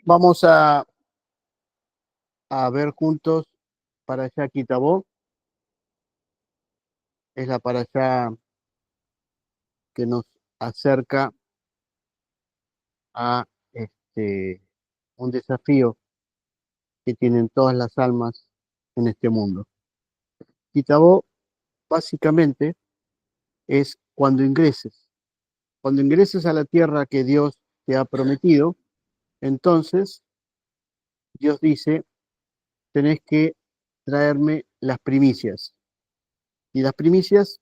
Vamos a ver juntos para allá Kitabó. Es la para allá que nos acerca a un desafío que tienen todas las almas en este mundo. Kitabó básicamente es cuando ingreses a la tierra que Dios te ha prometido, entonces Dios dice, tenés que traerme las primicias. Y las primicias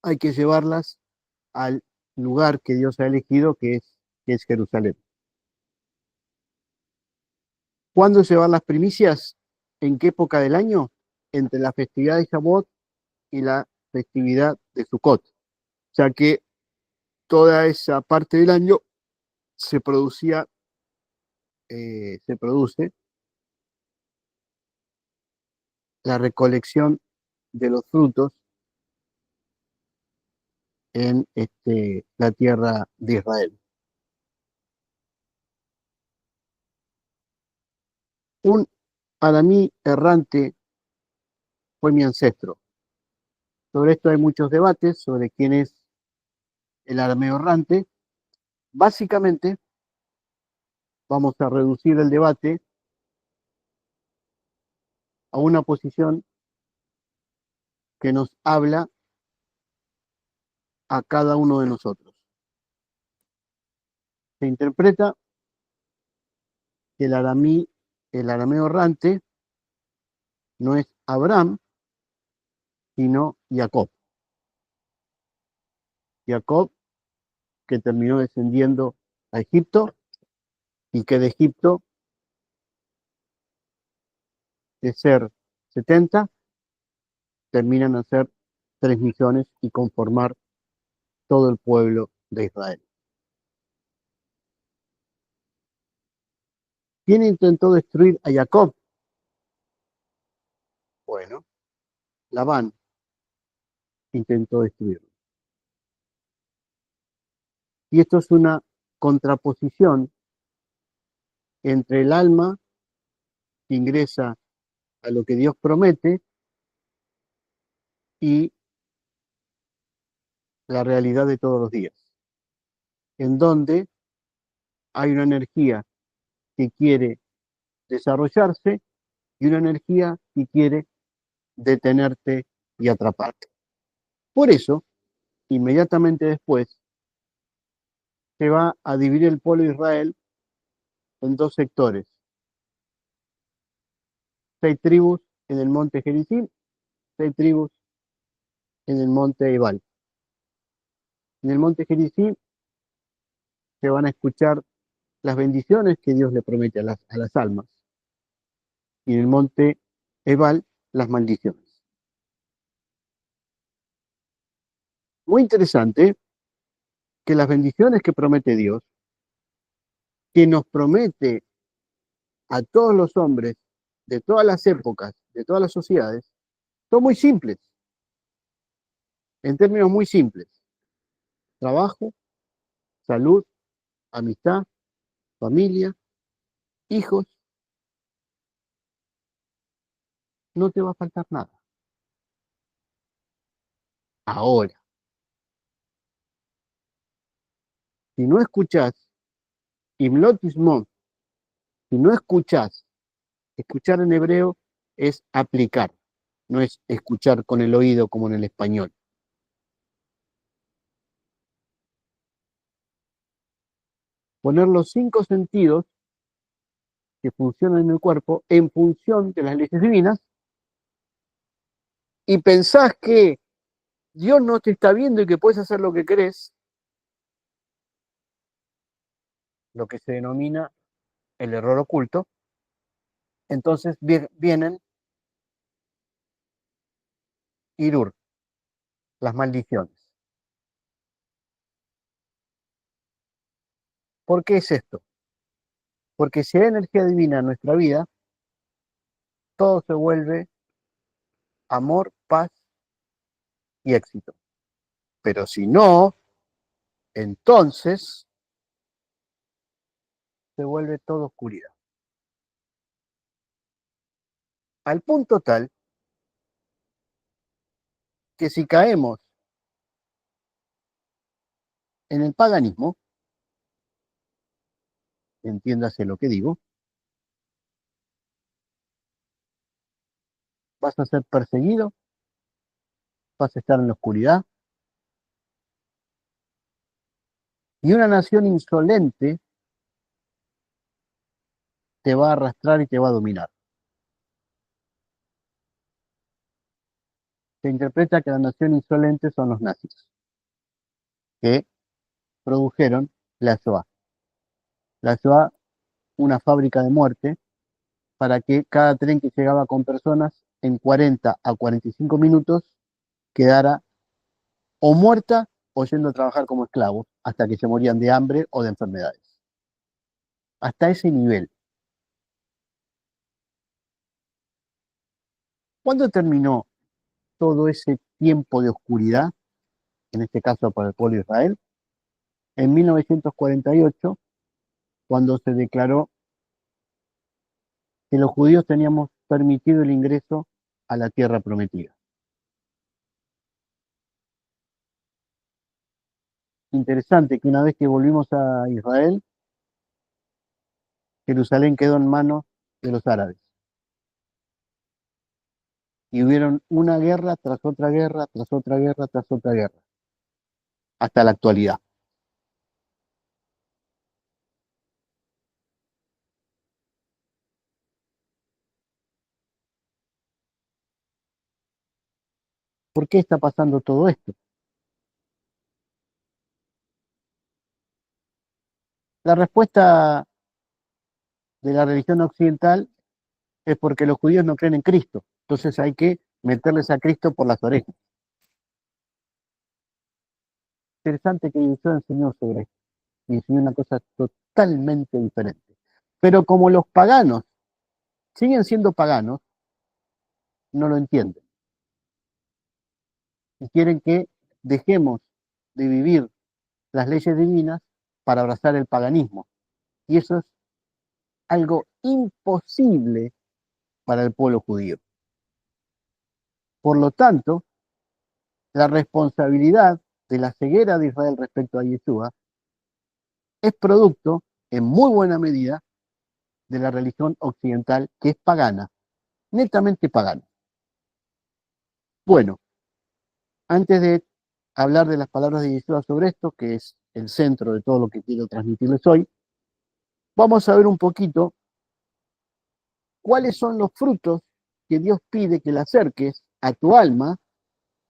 hay que llevarlas al lugar que Dios ha elegido, que es Jerusalén. ¿Cuándo llevar las primicias? ¿En qué época del año? Entre la festividad de Shavuot y la festividad de Sukkot. O sea que toda esa parte del año se producía, se produce la recolección de los frutos en la tierra de Israel. Un aramí errante fue mi ancestro. Sobre esto hay muchos debates sobre quién es el arameo errante. Básicamente, vamos a reducir el debate a una posición que nos habla a cada uno de nosotros. Se interpreta que el arameo errante no es Abraham, sino Jacob. Jacob, que terminó descendiendo a Egipto y que de Egipto, de ser 70, terminan a ser 3 millones y conformar todo el pueblo de Israel. ¿Quién intentó destruir a Jacob? Bueno, Labán intentó destruirlo. Y esto es una contraposición entre el alma que ingresa a lo que Dios promete y la realidad de todos los días, en donde hay una energía que quiere desarrollarse y una energía que quiere detenerte y atraparte. Por eso, inmediatamente después, se va a dividir el pueblo de Israel en dos sectores. 6 tribus en el monte Gerizim, 6 tribus en el monte Ebal. En el monte Gerizim se van a escuchar las bendiciones que Dios le promete a las almas. Y en el monte Ebal, las maldiciones. Muy interesante que las bendiciones que promete Dios, que nos promete a todos los hombres de todas las épocas, de todas las sociedades, son muy simples, en términos muy simples. Trabajo, salud, amistad, familia, hijos, no te va a faltar nada. Ahora, si no escuchás, hipnotismo, si no escuchás, escuchar en hebreo es aplicar, no es escuchar con el oído como en el español. Poner los 5 sentidos que funcionan en el cuerpo en función de las leyes divinas y pensás que Dios no te está viendo y que puedes hacer lo que querés, lo que se denomina el error oculto, entonces vienen Irur, las maldiciones. ¿Por qué es esto? Porque si hay energía divina en nuestra vida, todo se vuelve amor, paz y éxito. Pero si no, entonces se vuelve todo oscuridad. Al punto tal que si caemos en el paganismo, entiéndase lo que digo, vas a ser perseguido, vas a estar en la oscuridad, y una nación insolente te va a arrastrar y te va a dominar. Se interpreta que la nación insolente son los nazis, que produjeron la Shoah. La Shoah, una fábrica de muerte, para que cada tren que llegaba con personas en 40 a 45 minutos quedara o muerta o yendo a trabajar como esclavos hasta que se morían de hambre o de enfermedades. Hasta ese nivel. ¿Cuándo terminó todo ese tiempo de oscuridad, en este caso para el pueblo de Israel? En 1948, cuando se declaró que los judíos teníamos permitido el ingreso a la tierra prometida. Interesante que una vez que volvimos a Israel, Jerusalén quedó en manos de los árabes. Y hubieron una guerra tras otra guerra, tras otra guerra, tras otra guerra, hasta la actualidad. ¿Por qué está pasando todo esto? La respuesta de la religión occidental es porque los judíos no creen en Cristo. Entonces hay que meterles a Cristo por las orejas. Interesante que Yeshua enseñó sobre esto. Y enseñó una cosa totalmente diferente. Pero como los paganos siguen siendo paganos, no lo entienden. Y quieren que dejemos de vivir las leyes divinas para abrazar el paganismo. Y eso es algo imposible para el pueblo judío. Por lo tanto, la responsabilidad de la ceguera de Israel respecto a Yeshua es producto, en muy buena medida, de la religión occidental, que es pagana, netamente pagana. Bueno, antes de hablar de las palabras de Yeshua sobre esto, que es el centro de todo lo que quiero transmitirles hoy, vamos a ver un poquito cuáles son los frutos que Dios pide que le acerques a tu alma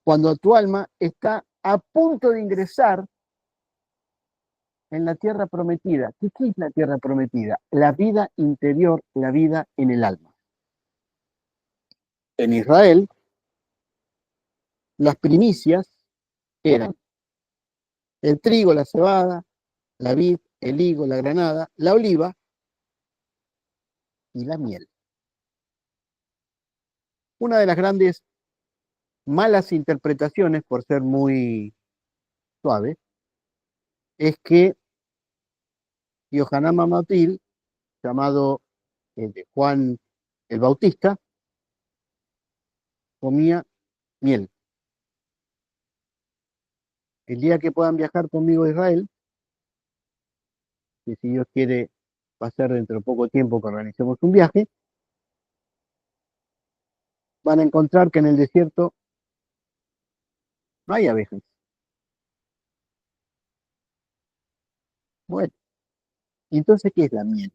cuando tu alma está a punto de ingresar en la tierra prometida. ¿Qué es la tierra prometida? La vida interior, la vida en el alma. En Israel, las primicias eran el trigo, la cebada, la vid, el higo, la granada, la oliva y la miel. Una de las grandes malas interpretaciones, por ser muy suave, es que Yohanan Mamatil, llamado de Juan el Bautista, comía miel. El día que puedan viajar conmigo a Israel, que si Dios quiere va a ser dentro de poco tiempo que organicemos un viaje, van a encontrar que en el desierto no hay abejas. Bueno, entonces, ¿qué es la miel?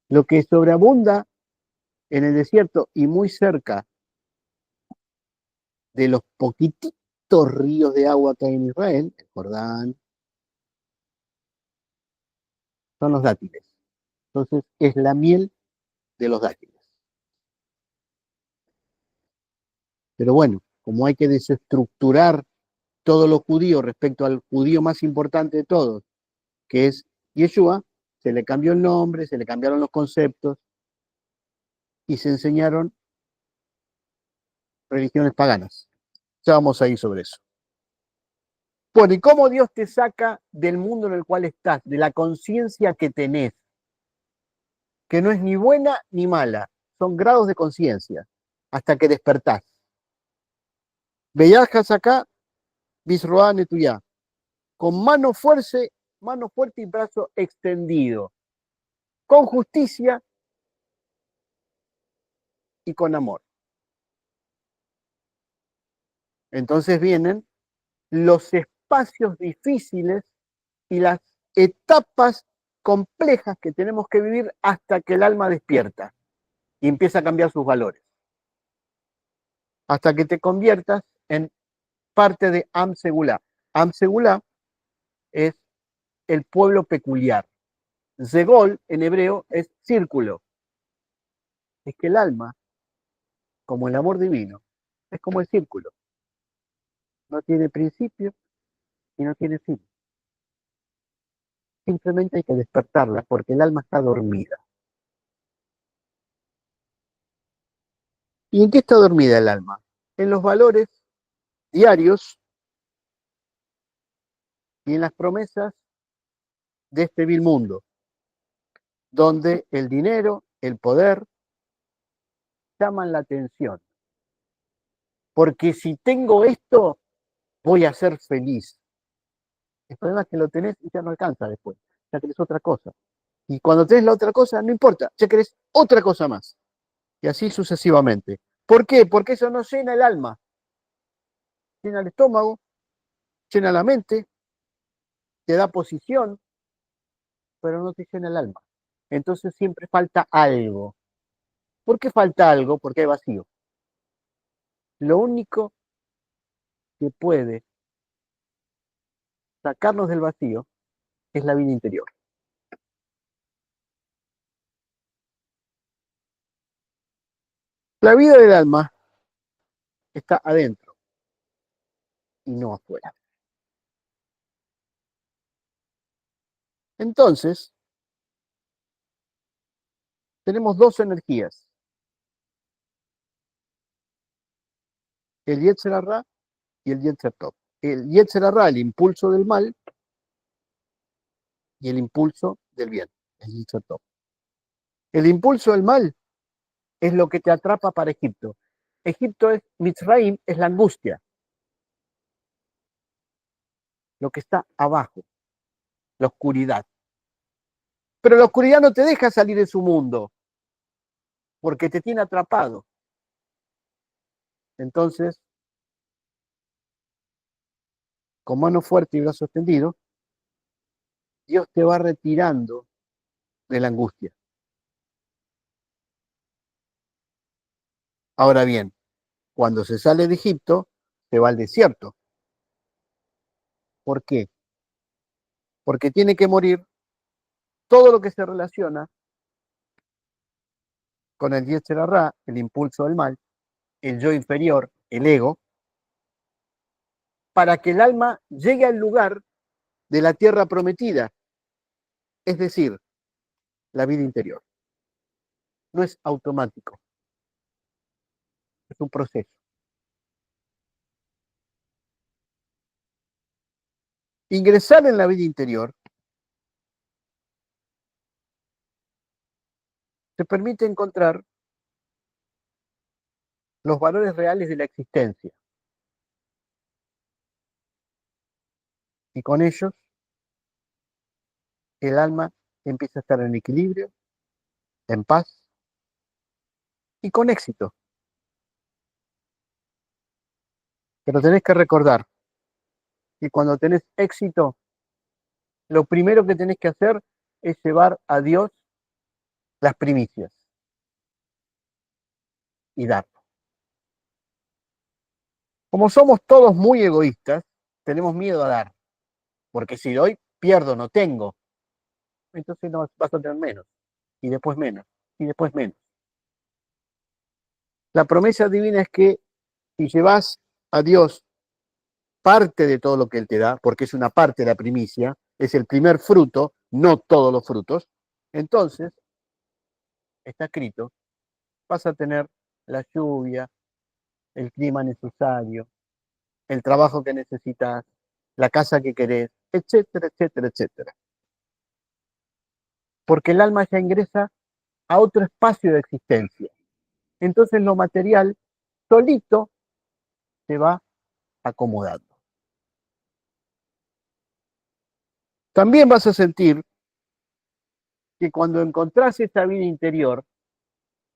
Lo que sobreabunda en el desierto y muy cerca de los poquititos ríos de agua que hay en Israel, el Jordán, son los dátiles. Entonces, es la miel de los dátiles. Pero bueno, como hay que desestructurar todo lo judío respecto al judío más importante de todos, que es Yeshua, se le cambió el nombre, se le cambiaron los conceptos y se enseñaron religiones paganas. Ya vamos a ir sobre eso. Bueno, ¿y cómo Dios te saca del mundo en el cual estás, de la conciencia que tenés, que no es ni buena ni mala, son grados de conciencia, hasta que despertás? Viajas acá, Bisroa Netuyá, con mano fuerte y brazo extendido, con justicia y con amor. Entonces vienen los espacios difíciles y las etapas complejas que tenemos que vivir hasta que el alma despierta y empieza a cambiar sus valores, hasta que te conviertas en parte de Am Segulá. Am Segulá es el pueblo peculiar. Zegol en hebreo es círculo. Es que el alma, como el amor divino, es como el círculo. No tiene principio y no tiene fin. Simplemente hay que despertarla porque el alma está dormida. ¿Y en qué está dormida el alma? En los valores diarios y en las promesas de este vil mundo, donde el dinero, el poder, llaman la atención. Porque si tengo esto, voy a ser feliz. El problema es que lo tenés y ya no alcanza después. Ya querés otra cosa. Y cuando tenés la otra cosa, no importa, ya querés otra cosa más. Y así sucesivamente. ¿Por qué? Porque eso no llena el alma. Llena el estómago, llena la mente, te da posición, pero no te llena el alma. Entonces siempre falta algo. ¿Por qué falta algo? Porque hay vacío. Lo único que puede sacarnos del vacío es la vida interior. La vida del alma está adentro y no afuera. Entonces, tenemos dos energías, el Yetzer Hara y el Yetzer Tov. El Yetzer Hara, el impulso del mal, y el impulso del bien, el Yetzer Tov. El impulso del mal es lo que te atrapa para Egipto. Egipto es, Mitzrayim es la angustia, lo que está abajo, la oscuridad. Pero la oscuridad no te deja salir de su mundo, porque te tiene atrapado. Entonces, con mano fuerte y brazo extendido, Dios te va retirando de la angustia. Ahora bien, cuando se sale de Egipto, se va al desierto. ¿Por qué? Porque tiene que morir todo lo que se relaciona con el Yetzer Hara, el impulso del mal, el yo inferior, el ego, para que el alma llegue al lugar de la tierra prometida, es decir, la vida interior. No es automático, es un proceso. Ingresar en la vida interior te permite encontrar los valores reales de la existencia y con ellos el alma empieza a estar en equilibrio, en paz y con éxito. Pero tenés que recordar que cuando tenés éxito, lo primero que tenés que hacer es llevar a Dios las primicias y dar. Como somos todos muy egoístas, tenemos miedo a dar, porque si doy, pierdo, no tengo. Entonces no vas a tener menos, y después menos, y después menos. La promesa divina es que si llevas a Dios parte de todo lo que Él te da, porque es una parte de la primicia, es el primer fruto, no todos los frutos, entonces, está escrito, vas a tener la lluvia, el clima necesario, el trabajo que necesitas, la casa que querés, etcétera, etcétera, etcétera. Porque el alma ya ingresa a otro espacio de existencia. Entonces lo material solito se va acomodando. También vas a sentir que cuando encontrás esa vida interior,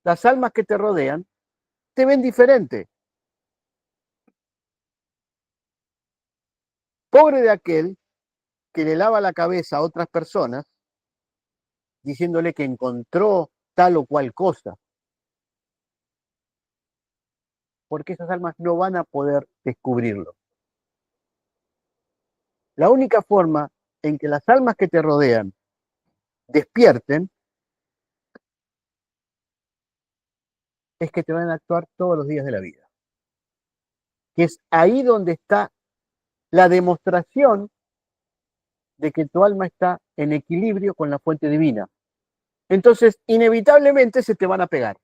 las almas que te rodean te ven diferente. Pobre de aquel que le lava la cabeza a otras personas diciéndole que encontró tal o cual cosa, porque esas almas no van a poder descubrirlo. La única forma en que las almas que te rodean despierten es que te van a actuar todos los días de la vida. Que es ahí donde está la demostración de que tu alma está en equilibrio con la fuente divina. Entonces, inevitablemente se te van a pegar.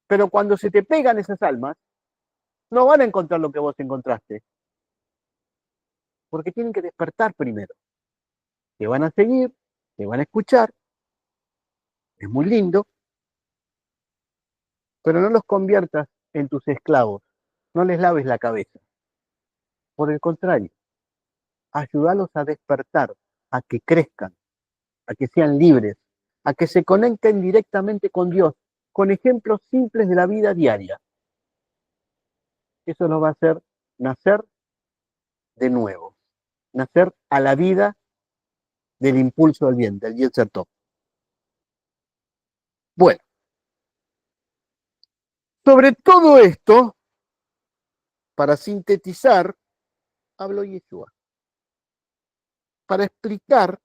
Pero cuando se te pegan esas almas, no van a encontrar lo que vos encontraste. Porque tienen que despertar primero. Te van a seguir, te van a escuchar, es muy lindo, pero no los conviertas en tus esclavos, no les laves la cabeza. Por el contrario, ayúdalos a despertar, a que crezcan, a que sean libres, a que se conecten directamente con Dios, con ejemplos simples de la vida diaria. Eso nos va a hacer nacer de nuevo, nacer a la vida del impulso del bien, del Yetzer Tov. Bueno, sobre todo esto, para sintetizar, habló Yeshua. Para explicar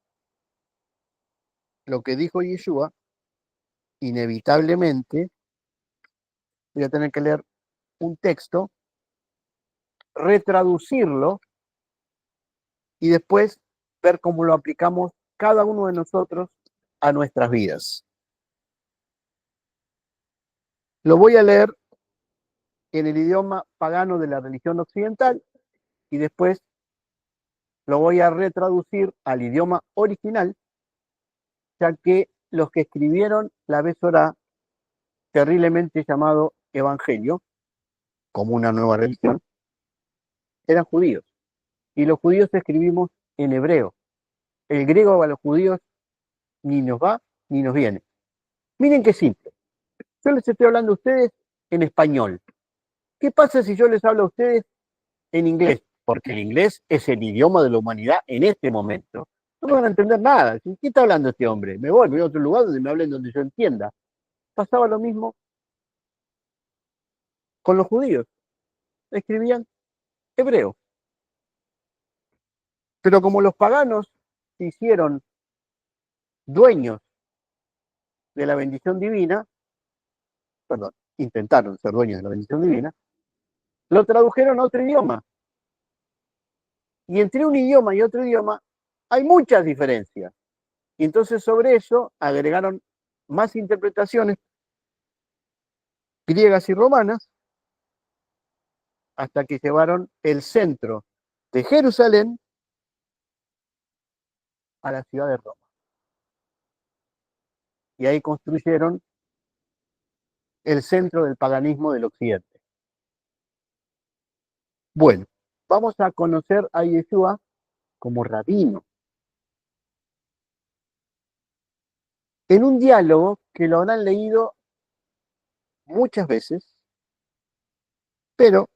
lo que dijo Yeshua, inevitablemente voy a tener que leer un texto, retraducirlo y después ver cómo lo aplicamos cada uno de nosotros a nuestras vidas. Lo voy a leer en el idioma pagano de la religión occidental y después lo voy a retraducir al idioma original, ya que los que escribieron la Besorá, terriblemente llamado Evangelio, como una nueva religión, eran judíos. Y los judíos escribimos en hebreo. El griego a los judíos ni nos va ni nos viene. Miren qué simple. Yo les estoy hablando a ustedes en español. ¿Qué pasa si yo les hablo a ustedes en inglés? Porque el inglés es el idioma de la humanidad en este momento. No me van a entender nada. ¿Qué está hablando este hombre? Me voy a otro lugar donde me hablen donde yo entienda. Pasaba lo mismo con los judíos. Escribían hebreo. Pero como los paganos se hicieron dueños de la bendición divina, perdón, intentaron ser dueños de la bendición divina, lo tradujeron a otro idioma. Y entre un idioma y otro idioma hay muchas diferencias. Y entonces sobre eso agregaron más interpretaciones griegas y romanas hasta que llevaron el centro de Jerusalén a la ciudad de Roma. Y ahí construyeron el centro del paganismo del occidente. Bueno, vamos a conocer a Yeshua como rabino. En un diálogo que lo habrán leído muchas veces, pero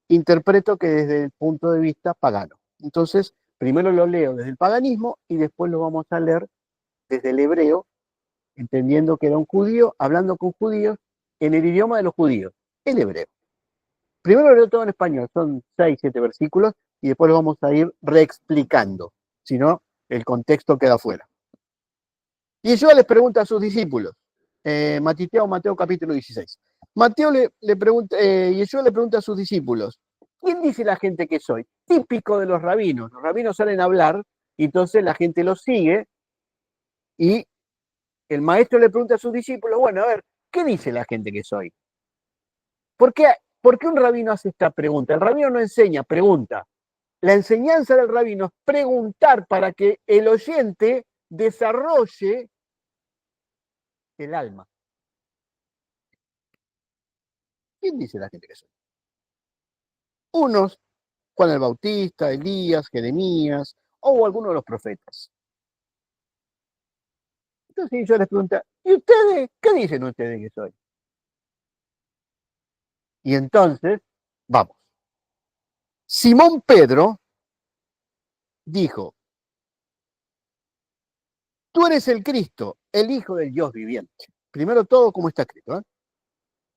interpreto que desde el punto de vista pagano. Entonces, primero lo leo desde el paganismo y después lo vamos a leer desde el hebreo, entendiendo que era un judío hablando con judíos en el idioma de los judíos, el hebreo. Primero lo leo todo en español, son 6, 7 versículos y después lo vamos a ir reexplicando, si no, el contexto queda fuera. Y Yeshua les pregunta a sus discípulos, Mateo capítulo 16. Yeshua le pregunta a sus discípulos, ¿quién dice la gente que soy? Típico de los rabinos. Los rabinos salen a hablar y entonces la gente los sigue y el maestro le pregunta a sus discípulos, bueno, a ver, ¿qué dice la gente que soy? ¿Por qué ¿Por qué un rabino hace esta pregunta? El rabino no enseña, pregunta. La enseñanza del rabino es preguntar para que el oyente desarrolle el alma. ¿Quién dice la gente que soy? Unos, Juan el Bautista, Elías, Jeremías, o alguno de los profetas. Entonces yo les pregunto, ¿y ustedes? ¿Qué dicen ustedes que soy? Y entonces, vamos. Simón Pedro dijo, tú eres el Cristo, el Hijo del Dios viviente. Primero todo, como está escrito.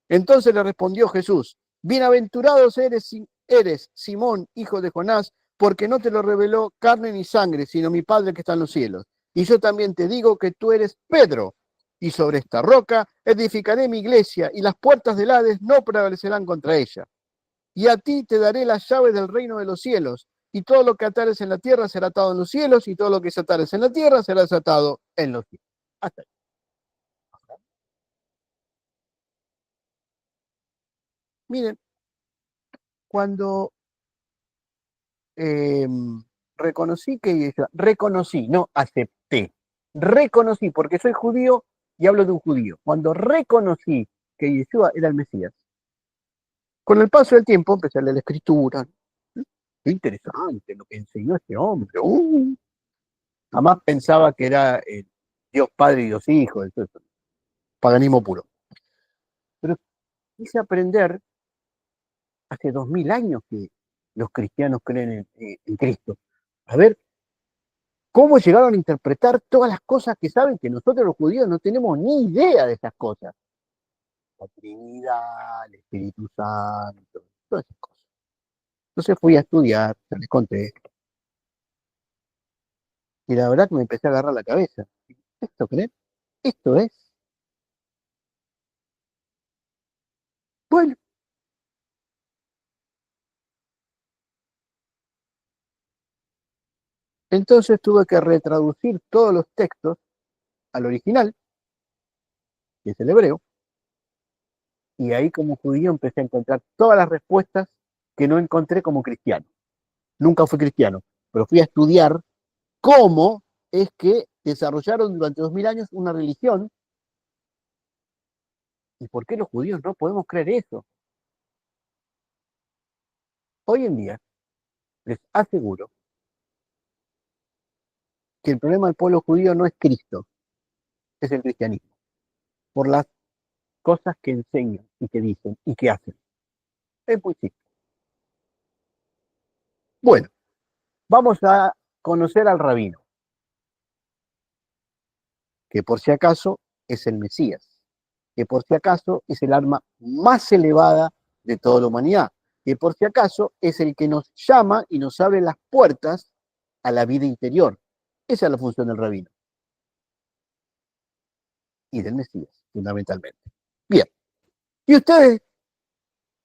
Entonces le respondió Jesús, bienaventurados eres, Simón, hijo de Jonás, porque no te lo reveló carne ni sangre, sino mi Padre que está en los cielos. Y yo también te digo que tú eres Pedro, y sobre esta roca edificaré mi iglesia, y las puertas del Hades no prevalecerán contra ella. Y a ti te daré las llaves del reino de los cielos, y todo lo que atares en la tierra será atado en los cielos, y todo lo que se atares en la tierra será desatado en los cielos. Hasta ahí. Miren, cuando eh, reconocí, no acepté, reconocí, porque soy judío y hablo de un judío. Cuando reconocí que Yeshua era el Mesías, con el paso del tiempo empecé a leer la escritura. Qué interesante lo que enseñó este hombre. Jamás pensaba que era Dios Padre y Dios Hijo, eso es paganismo puro. Pero quise aprender hace 2000 años que los cristianos creen en Cristo. A ver, cómo llegaron a interpretar todas las cosas que saben que nosotros los judíos no tenemos ni idea de esas cosas. La Trinidad, el Espíritu Santo, todas esas cosas. Entonces fui a estudiar, se les conté, y la verdad que me empecé a agarrar la cabeza. ¿Esto creen? ¿Esto es? Bueno, entonces tuve que retraducir todos los textos al original, que es el hebreo, y ahí como judío empecé a encontrar todas las respuestas que no encontré como cristiano. Nunca fui cristiano, pero fui a estudiar cómo es que desarrollaron durante 2000 años una religión y por qué los judíos no podemos creer eso. Hoy en día, les aseguro que el problema del pueblo judío no es Cristo, es el cristianismo, por las cosas que enseñan y que dicen y que hacen. Es muy simple. Bueno, vamos a conocer al rabino, que por si acaso es el Mesías, que por si acaso es el alma más elevada de toda la humanidad, que por si acaso es el que nos llama y nos abre las puertas a la vida interior. Esa es la función del rabino y del Mesías, fundamentalmente. Bien, ¿y ustedes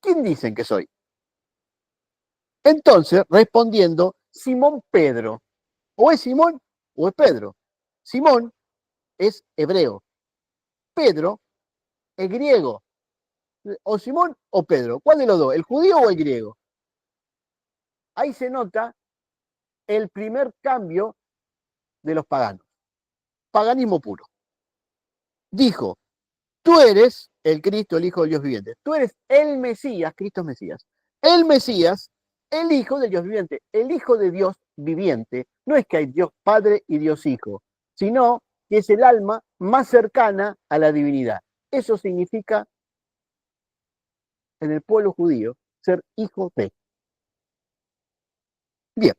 quién dicen que soy? Entonces, respondiendo, Simón Pedro. O es Simón o es Pedro. Simón es hebreo. Pedro es griego. O Simón o Pedro. ¿Cuál de los dos? ¿El judío o el griego? Ahí se nota el primer cambio de los paganos. Paganismo puro. Dijo, tú eres el Cristo, el Hijo del Dios viviente. Tú eres el Mesías, Cristo es Mesías. El Mesías, el Hijo del Dios viviente. El Hijo de Dios viviente. No es que hay Dios Padre y Dios Hijo, sino que es el alma más cercana a la divinidad. Eso significa, en el pueblo judío, ser hijo de. Bien,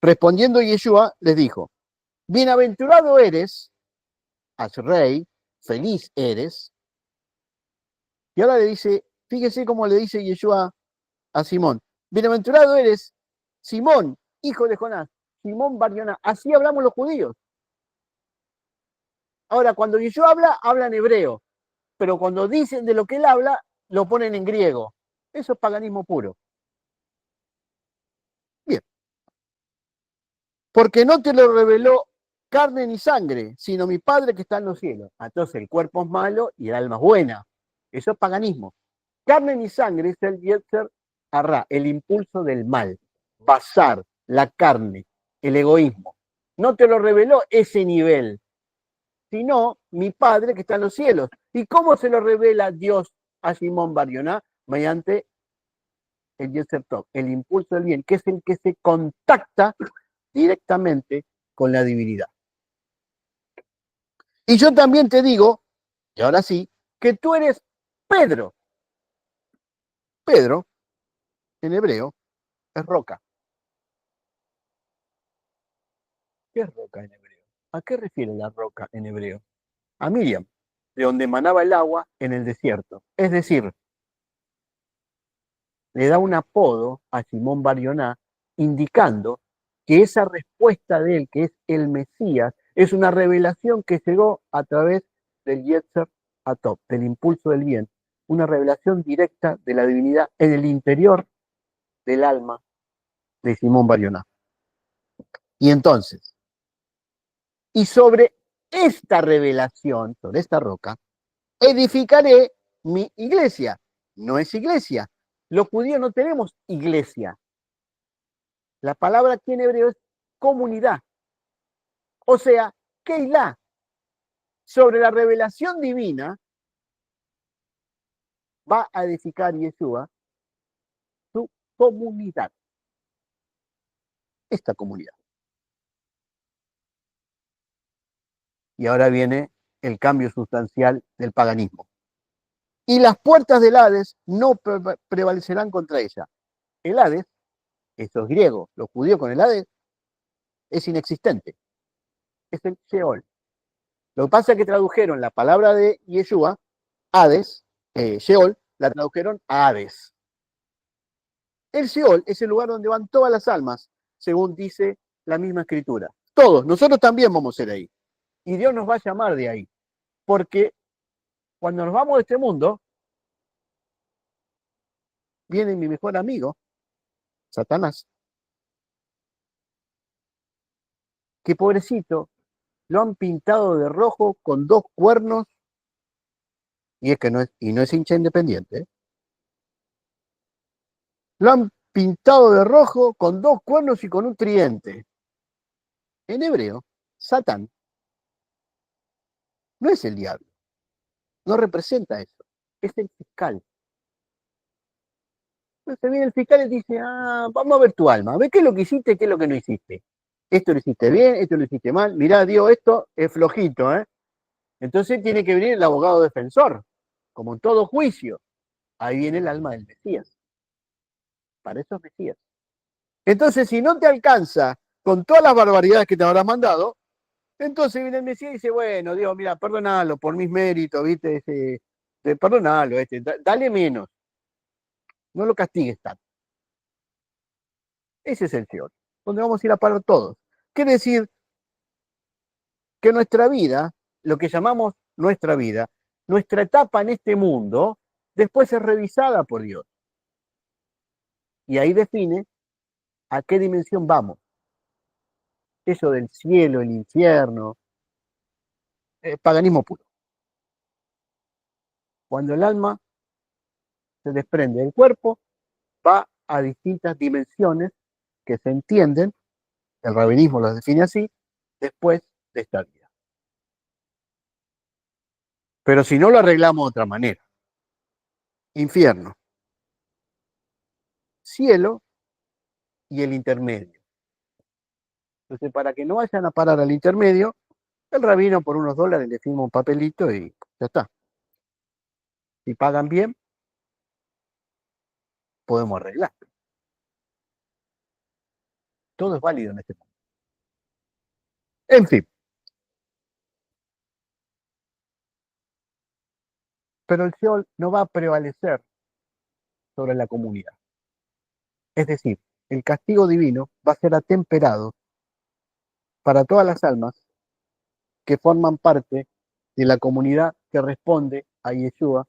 respondiendo Yeshua, les dijo, bienaventurado eres, rey, feliz eres. Y ahora le dice, fíjese cómo le dice Yeshua a Simón, bienaventurado eres, Simón, hijo de Jonás, Simón Barjona. Así hablamos los judíos. Ahora, cuando Yeshua habla, habla en hebreo, pero cuando dicen de lo que él habla, lo ponen en griego. Eso es paganismo puro. Bien, porque no te lo reveló carne ni sangre, sino mi Padre que está en los cielos. Entonces el cuerpo es malo y el alma es buena. Eso es paganismo. carne ni sangre es el Yetzer Hará, el impulso del mal, basar, la carne, el egoísmo. No te lo reveló ese nivel, sino mi Padre que está en los cielos. ¿Y cómo se lo revela Dios a Simón Bar Yoná? Mediante el Yetzer Tov, el impulso del bien, que es el que se contacta directamente con la divinidad. Y yo también te digo, y ahora sí, que tú eres Pedro. Pedro, en hebreo, es roca. ¿Qué es roca en hebreo? ¿A qué refiere la roca en hebreo? A Miriam, de donde manaba el agua en el desierto. Es decir, le da un apodo a Simón Bar Yoná, indicando que esa respuesta de él, que es el Mesías, es una revelación que llegó a través del Yetzer Atov, del impulso del bien, una revelación directa de la divinidad en el interior del alma de Simón Bar Yoná. Y entonces, y sobre esta revelación, sobre esta roca, edificaré mi iglesia. No es iglesia. Los judíos no tenemos iglesia. La palabra aquí en hebreo es comunidad. O sea, Keilah. Sobre la revelación divina va a edificar Yeshua su comunidad. Esta comunidad. Y ahora viene el cambio sustancial del paganismo. Y las puertas del Hades no prevalecerán contra ella. El Hades, eso es griego, los judíos con el Hades, es inexistente. Es el Sheol. Lo que pasa es que tradujeron la palabra de Yeshua, Hades, Sheol, la tradujeron a Hades. El Sheol es el lugar donde van todas las almas, según dice la misma escritura. Todos, nosotros también vamos a ser ahí. Y Dios nos va a llamar de ahí. Porque cuando nos vamos de este mundo, viene mi mejor amigo, Satanás, que pobrecito, lo han pintado de rojo con 2 cuernos, y es que no es hincha independiente, ¿eh? Lo han pintado de rojo con 2 cuernos y con un tridente. En hebreo, Satán no es el diablo, no representa eso, es el fiscal. Entonces viene el fiscal y dice, vamos a ver tu alma, a ver qué es lo que hiciste, qué es lo que no hiciste. Esto lo hiciste bien, esto lo hiciste mal, mirá, Dios, esto es flojito, ¿eh? Entonces tiene que venir el abogado defensor, como en todo juicio. Ahí viene el alma del Mesías. Para eso es Mesías. Entonces, si no te alcanza con todas las barbaridades que te habrás mandado, entonces viene el Mesías y dice, bueno, Dios, mira, perdonalo por mis méritos, ¿viste? Perdonalo, dale menos, no lo castigues tanto. Ese es el Señor, donde vamos a ir a parar todos. Quiere decir que nuestra vida, lo que llamamos nuestra vida, nuestra etapa en este mundo, después es revisada por Dios. Y ahí define a qué dimensión vamos. Eso del cielo, el infierno, paganismo puro. Cuando el alma se desprende del cuerpo, va a distintas dimensiones que se entienden, el rabinismo las define así, después de esta vida. Pero si no lo arreglamos de otra manera, infierno, cielo y el intermedio. Entonces, para que no vayan a parar al intermedio, el rabino por unos dólares le firma un papelito y ya está. Si pagan bien, podemos arreglar. Todo es válido en este mundo. En fin. Pero el Seol no va a prevalecer sobre la comunidad. Es decir, el castigo divino va a ser atemperado para todas las almas que forman parte de la comunidad que responde a Yeshua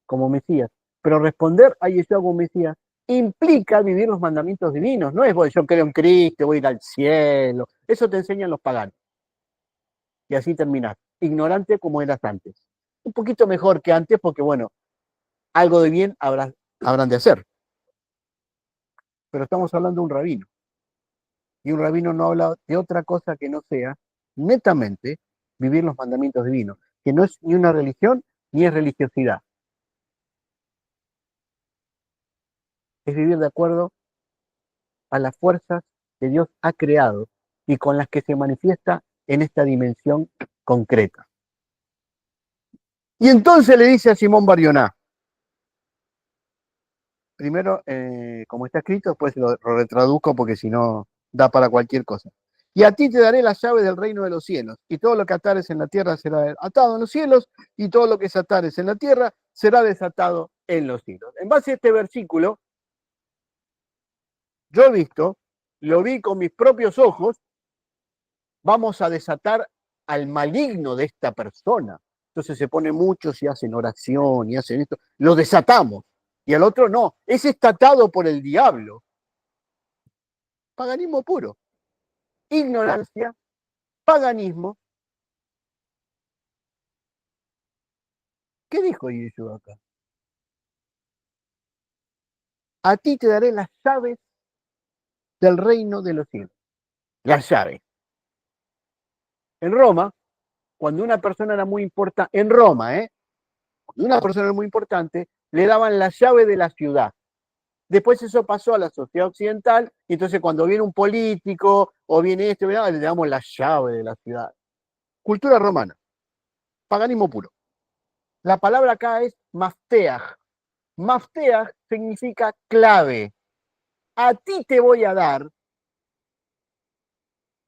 como Mesías. Pero responder a Yeshua como Mesías implica vivir los mandamientos divinos. No es, bueno, yo creo en Cristo, voy a ir al cielo. Eso te enseñan los paganos. Y así terminás, ignorante como eras antes. Un poquito mejor que antes porque, bueno, algo de bien habrán de hacer. Pero estamos hablando de un rabino. Y un rabino no habla de otra cosa que no sea netamente vivir los mandamientos divinos, que no es ni una religión ni es religiosidad. Es vivir de acuerdo a las fuerzas que Dios ha creado y con las que se manifiesta en esta dimensión concreta. Y entonces le dice a Simón Barioná, primero, como está escrito, después lo retraduzco porque si no da para cualquier cosa. Y a ti te daré la llave del reino de los cielos, y todo lo que atares en la tierra será atado en los cielos, y todo lo que desatares en la tierra será desatado en los cielos. En base a este versículo, yo he visto, lo vi con mis propios ojos, vamos a desatar al maligno de esta persona. Entonces se pone muchos y hacen oración y hacen esto, lo desatamos. Y al otro no, es estatado por el diablo. Paganismo puro. Ignorancia, paganismo. ¿Qué dijo Yeshua acá? A ti te daré las llaves del reino de los cielos. Las llaves. En Roma, cuando una persona era muy importante, en Roma, cuando una persona era muy importante, le daban la llave de la ciudad. Después eso pasó a la sociedad occidental, y entonces cuando viene un político o viene esto, le damos la llave de la ciudad. Cultura romana, paganismo puro. La palabra acá es mafteaj. Mafteaj significa clave. A ti te voy a dar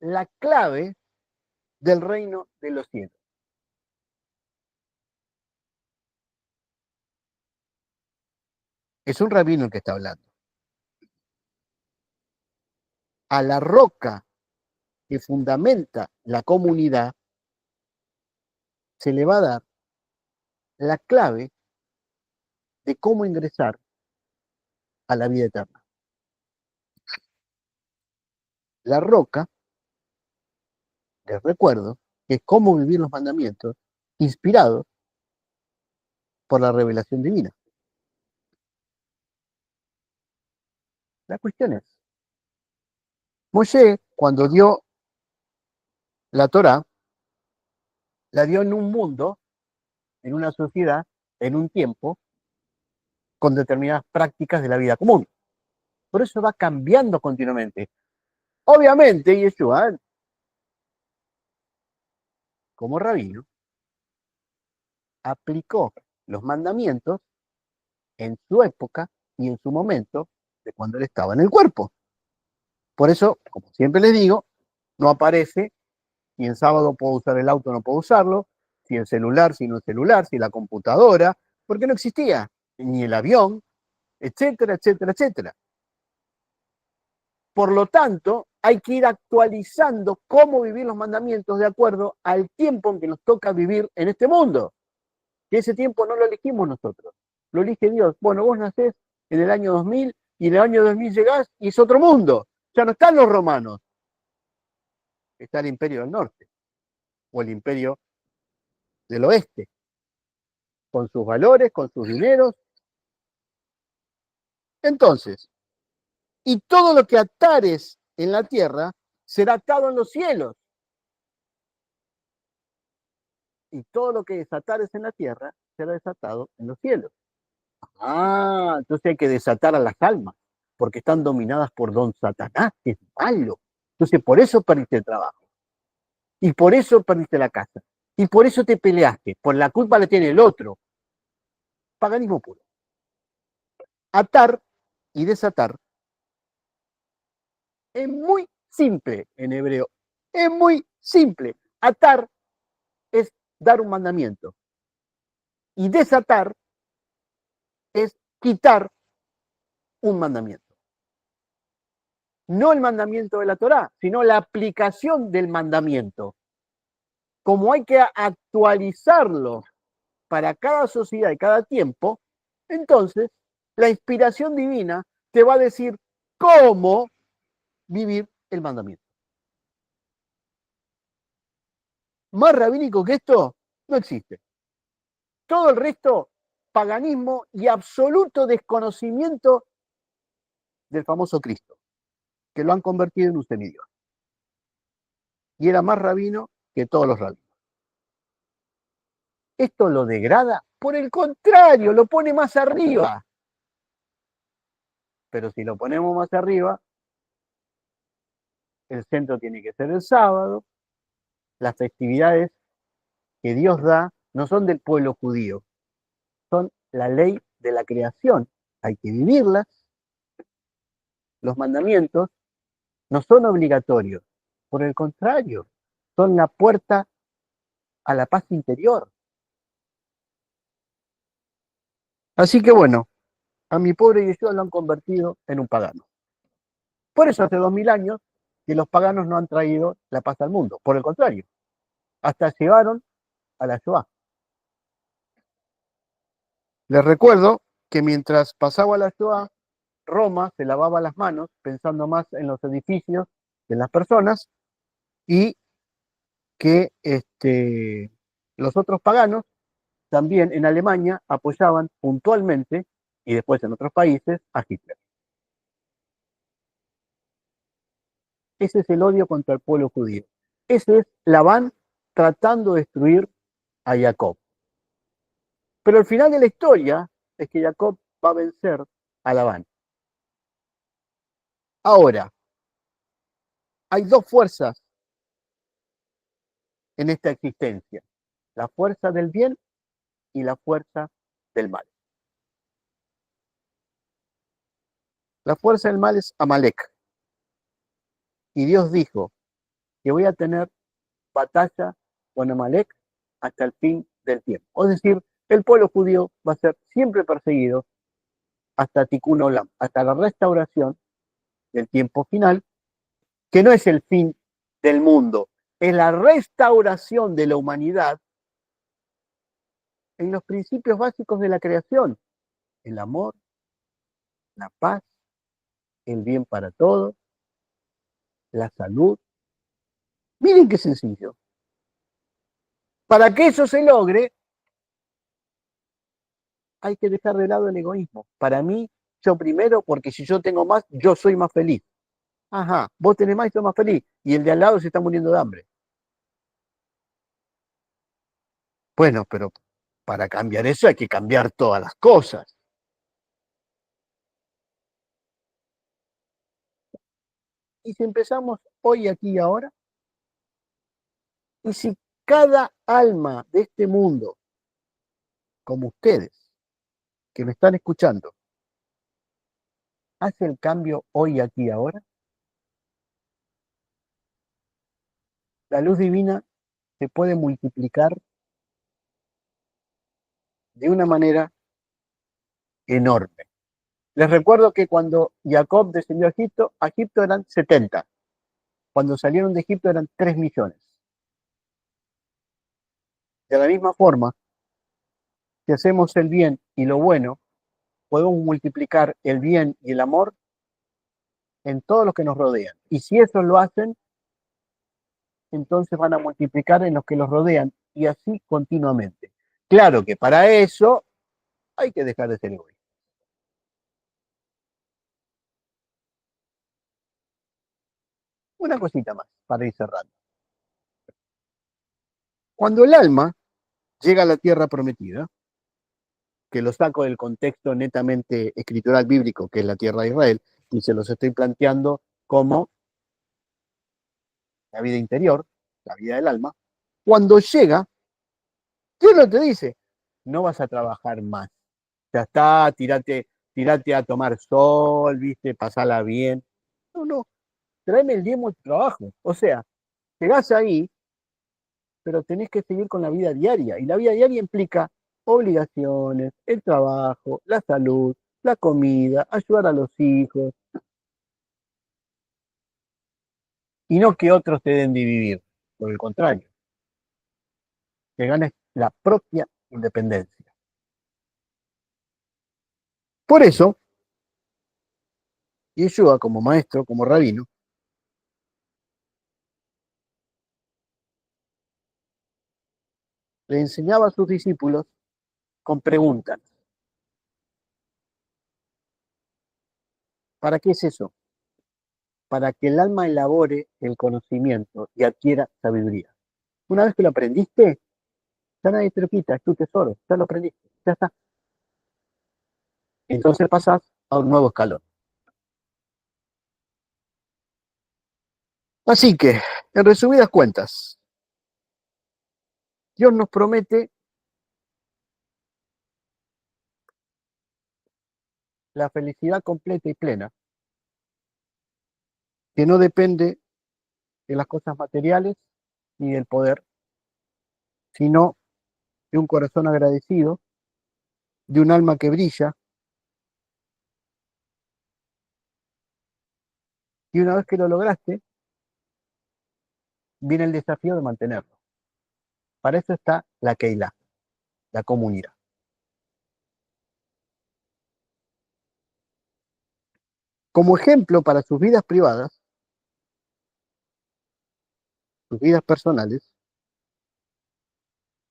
la clave del reino de los cielos. Es un rabino el que está hablando. A la roca que fundamenta la comunidad se le va a dar la clave de cómo ingresar a la vida eterna. La roca, les recuerdo, que es cómo vivir los mandamientos inspirados por la revelación divina. La cuestión es, Moshe, cuando dio la Torá, la dio en un mundo, en una sociedad, en un tiempo, con determinadas prácticas de la vida común. Por eso va cambiando continuamente. Obviamente, Yeshua, como rabino, aplicó los mandamientos en su época y en su momento de cuando él estaba en el cuerpo. Por eso, como siempre les digo, no aparece si en sábado puedo usar el auto o no puedo usarlo, si el celular, si no el celular, si la computadora, porque no existía, ni el avión, etcétera, etcétera, etcétera. Por lo tanto, hay que ir actualizando cómo vivir los mandamientos de acuerdo al tiempo en que nos toca vivir en este mundo. Que ese tiempo no lo elegimos nosotros, lo elige Dios. Bueno, vos nacés en el año 2000 y en el año 2000 llegás y es otro mundo. Ya no están los romanos, está el imperio del norte o el imperio del oeste, con sus valores, con sus dineros. Entonces, y todo lo que atares en la tierra será atado en los cielos. Y todo lo que desatares en la tierra será desatado en los cielos. Ah, entonces hay que desatar a las almas, porque están dominadas por don Satanás, que es malo. Entonces por eso perdiste el trabajo. Y por eso perdiste la casa. Y por eso te peleaste. Por la culpa la tiene el otro. Paganismo puro. Atar y desatar es muy simple en hebreo. Es muy simple. Atar es dar un mandamiento. Y desatar es quitar un mandamiento. No el mandamiento de la Torá, sino la aplicación del mandamiento. Como hay que actualizarlo para cada sociedad y cada tiempo, entonces la inspiración divina te va a decir cómo vivir el mandamiento. Más rabínico que esto no existe. Todo el resto paganismo y absoluto desconocimiento del famoso Cristo, que lo han convertido en un semidios. Y era más rabino que todos los rabinos. ¿Esto lo degrada? Por el contrario, lo pone más arriba. Pero si lo ponemos más arriba, el centro tiene que ser el sábado, las festividades que Dios da no son del pueblo judío, son la ley de la creación. Hay que vivirlas. Los mandamientos no son obligatorios, por el contrario, son la puerta a la paz interior. Así que bueno, a mi pobre Yeshua lo han convertido en un pagano. Por eso hace 2000 años que los paganos no han traído la paz al mundo, por el contrario, hasta llegaron a la Shoah. Les recuerdo que mientras pasaba la Shoah, Roma se lavaba las manos pensando más en los edificios que en las personas y que los otros paganos también en Alemania apoyaban puntualmente y después en otros países a Hitler. Ese es el odio contra el pueblo judío. Ese es Labán tratando de destruir a Jacob. Pero el final de la historia es que Jacob va a vencer a Labán. Ahora, hay dos fuerzas en esta existencia, la fuerza del bien y la fuerza del mal. La fuerza del mal es Amalek. Y Dios dijo que voy a tener batalla con Amalek hasta el fin del tiempo. Es decir, el pueblo judío va a ser siempre perseguido hasta Tikkun Olam, hasta la restauración del tiempo final, que no es el fin del mundo, es la restauración de la humanidad en los principios básicos de la creación, el amor, la paz, el bien para todos, la salud. Miren qué sencillo. Para que eso se logre, hay que dejar de lado el egoísmo. Para mí, yo primero, porque si yo tengo más, yo soy más feliz. Ajá, vos tenés más y sos más feliz. Y el de al lado se está muriendo de hambre. Bueno, pero para cambiar eso hay que cambiar todas las cosas. Y si empezamos hoy, aquí y ahora, y si cada alma de este mundo, como ustedes, que me están escuchando, hace el cambio hoy, aquí y ahora, la luz divina se puede multiplicar de una manera enorme. Les recuerdo que cuando Jacob descendió a Egipto eran 70. Cuando salieron de Egipto eran 3 millones. De la misma forma, si hacemos el bien y lo bueno, podemos multiplicar el bien y el amor en todos los que nos rodean. Y si eso lo hacen, entonces van a multiplicar en los que los rodean y así continuamente. Claro que para eso hay que dejar de ser egoísta. Una cosita más para ir cerrando. Cuando el alma llega a la tierra prometida, que lo saco del contexto netamente escritural bíblico, que es la tierra de Israel, y se los estoy planteando como la vida interior, la vida del alma, cuando llega, Dios no te dice, no vas a trabajar más, ya está, tirate a tomar sol, viste, pasala bien. No, no, tráeme el diezmo de trabajo. O sea, llegás ahí, pero tenés que seguir con la vida diaria. Y la vida diaria implica obligaciones, el trabajo, la salud, la comida, ayudar a los hijos, y no que otros te den de vivir. Por el contrario, que ganes la propia independencia. Por eso, Yeshua, como maestro, como rabino, le enseñaba a sus discípulos con preguntas. ¿Para qué es eso? Para que el alma elabore el conocimiento y adquiera sabiduría. Una vez que lo aprendiste, ya nadie te lo quita, es tu tesoro, ya lo aprendiste, ya está. Entonces pasas a un nuevo escalón. Así que, en resumidas cuentas, Dios nos promete la felicidad completa y plena, que no depende de las cosas materiales ni del poder, sino de un corazón agradecido, de un alma que brilla, y una vez que lo lograste, viene el desafío de mantenerlo. Para eso está la Keilah, la comunidad. Como ejemplo para sus vidas privadas, sus vidas personales,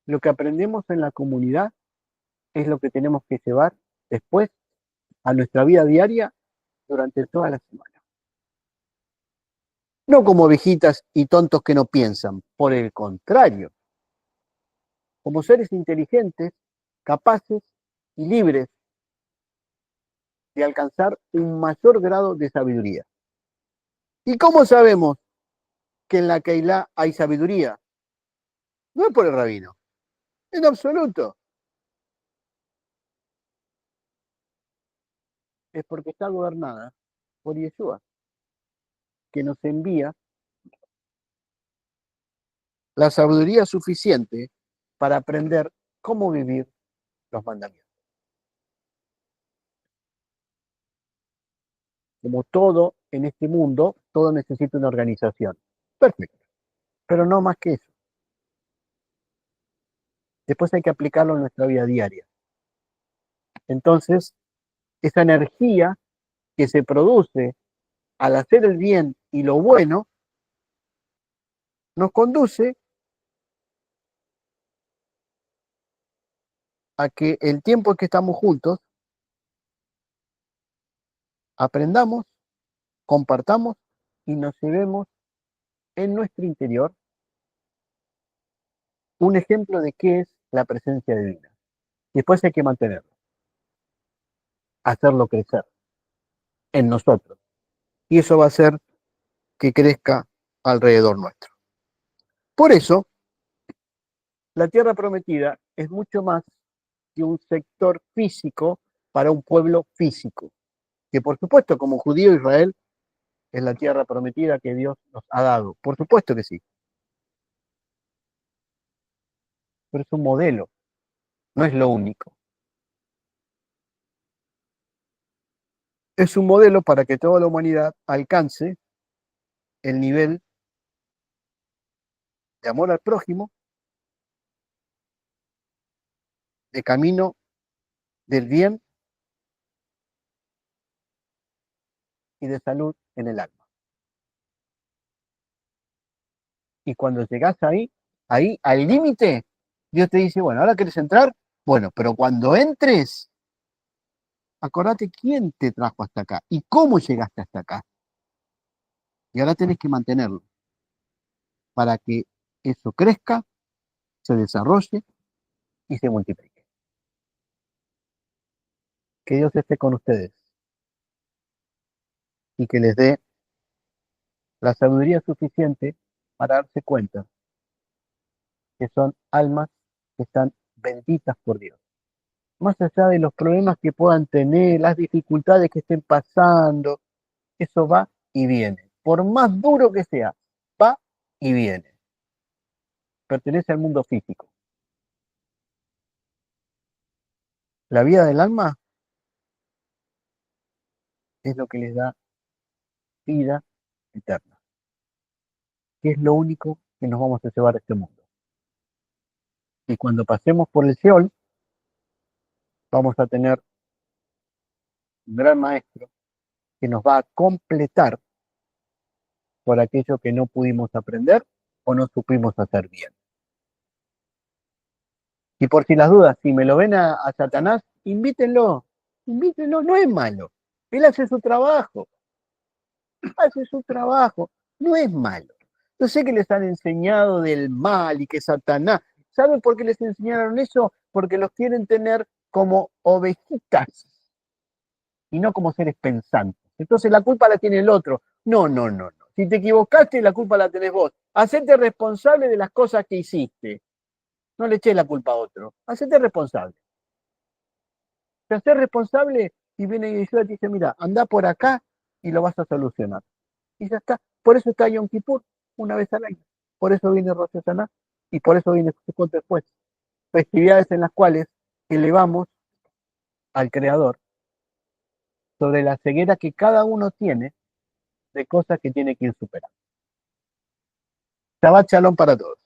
lo que aprendemos en la comunidad es lo que tenemos que llevar después a nuestra vida diaria durante toda la semana. No como ovejitas y tontos que no piensan, por el contrario, como seres inteligentes, capaces y libres de alcanzar un mayor grado de sabiduría. ¿Y cómo sabemos que en la Keilah hay sabiduría? No es por el rabino, en absoluto. Es porque está gobernada por Yeshua, que nos envía la sabiduría suficiente para aprender cómo vivir los mandamientos. Como todo en este mundo, todo necesita una organización. Perfecto, pero no más que eso. Después hay que aplicarlo en nuestra vida diaria. Entonces, esa energía que se produce al hacer el bien y lo bueno, nos conduce a que el tiempo en que estamos juntos, aprendamos, compartamos y nos llevemos en nuestro interior un ejemplo de qué es la presencia divina. Después hay que mantenerlo, hacerlo crecer en nosotros. Y eso va a hacer que crezca alrededor nuestro. Por eso, la tierra prometida es mucho más que un sector físico para un pueblo físico. Que por supuesto, como judío Israel, es la tierra prometida que Dios nos ha dado. Por supuesto que sí. Pero es un modelo, no es lo único. Es un modelo para que toda la humanidad alcance el nivel de amor al prójimo, de camino del bien y de salud en el alma. Y cuando llegas ahí, al límite, Dios te dice, bueno, ahora quieres entrar, bueno, pero cuando entres, acordate quién te trajo hasta acá y cómo llegaste hasta acá. Y ahora tenés que mantenerlo para que eso crezca, se desarrolle y se multiplique. Que Dios esté con ustedes y que les dé la sabiduría suficiente para darse cuenta que son almas que están benditas por Dios. Más allá de los problemas que puedan tener, las dificultades que estén pasando, eso va y viene. Por más duro que sea, va y viene. Pertenece al mundo físico. La vida del alma es lo que les da vida eterna, que es lo único que nos vamos a llevar a este mundo. Y cuando pasemos por el Seol, vamos a tener un gran maestro que nos va a completar por aquello que no pudimos aprender o no supimos hacer bien. Y por si las dudas, si me lo ven a Satanás, invítenlo, no es malo. Él hace su trabajo, no es malo. Yo sé que les han enseñado del mal y que Satanás. ¿Saben por qué les enseñaron eso? Porque los quieren tener como ovejitas y no como seres pensantes. Entonces la culpa la tiene el otro. No, no, no, no. Si te equivocaste, la culpa la tenés vos. Hacete responsable de las cosas que hiciste. No le eches la culpa a otro. Hacete responsable. Te haces responsable y viene Yeshua y te dice, mira, anda por acá y lo vas a solucionar. Y ya está. Por eso está Yom Kippur, una vez al año. Por eso viene Rosh Hashanah y por eso viene Sukkot después. Festividades en las cuales elevamos al Creador sobre la ceguera que cada uno tiene de cosas que tiene que ir superando. Shabbat Shalom para todos.